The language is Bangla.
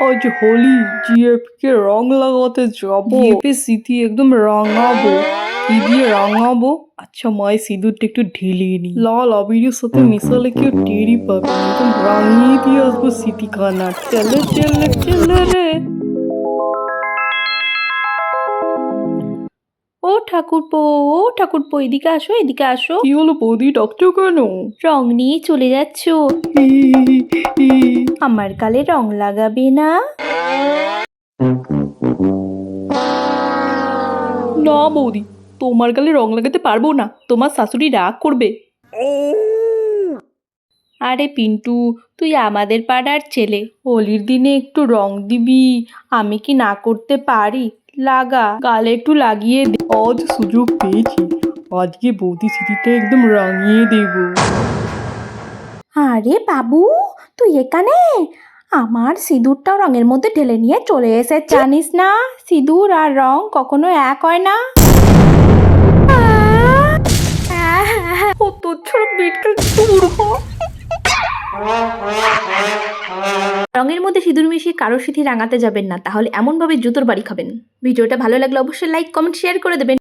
আজ হোলি, জিএফ কে রং লাগাতে যাবো। জিএফ এর স্মৃতি একদম রাঙাবো। কি দিয়ে রাঙাবো? আচ্ছা মায়ের সিঁদুরটা একটু ঢেলিয়ে নি, লাল আবিরের সাথে মেশালে কেউ টেরই পাবে না। একদম রাঙিয়ে দিয়ে আসবো স্মৃতিখানা। চলে চলে চলে রে। ও ঠাকুরপো, ও ঠাকুরপো, এদিকে আসো, এদিকে আসো। কি হলো বৌদি, ডাকছো কেন? রং নিয়ে চলে যাচ্ছ? হি, হি, হি। আমার গালে রং লাগাবে না? না বৌদি, তোমার গালে রং লাগাতে পারবো না, তোমার শাশুড়ি রাগ করবে। আরে পিন্টু, তুই আমাদের পাড়ার ছেলে, হোলির দিনে একটু রং দিবি, আমি কি না করতে পারি? লাগা, গালে একটু লাগিয়ে দে। আজ সুযোগ পেয়েছি, আজকে বৌদি স্মৃতিটা একদম রাঙিয়ে দেব। আরে বাবু, তুই এখানে? আমার সিঁদুরটাও রঙের মধ্যে ঢেলে নিয়ে চলে এসে, জানিস না সিঁদুর আর রং কখনো এক হয় না। ও তোর ছাড়া বিটকে দূর হ। রঙের মধ্যে সিঁদুর মিশিয়ে কারোর স্মৃতি রাঙাতে যাবেন না, তাহলে এমনভাবে জুতোর বাড়ি খাবেন। ভিডিওটা ভালো লাগলে অবশ্যই লাইক, কমেন্ট, শেয়ার করে দেবেন।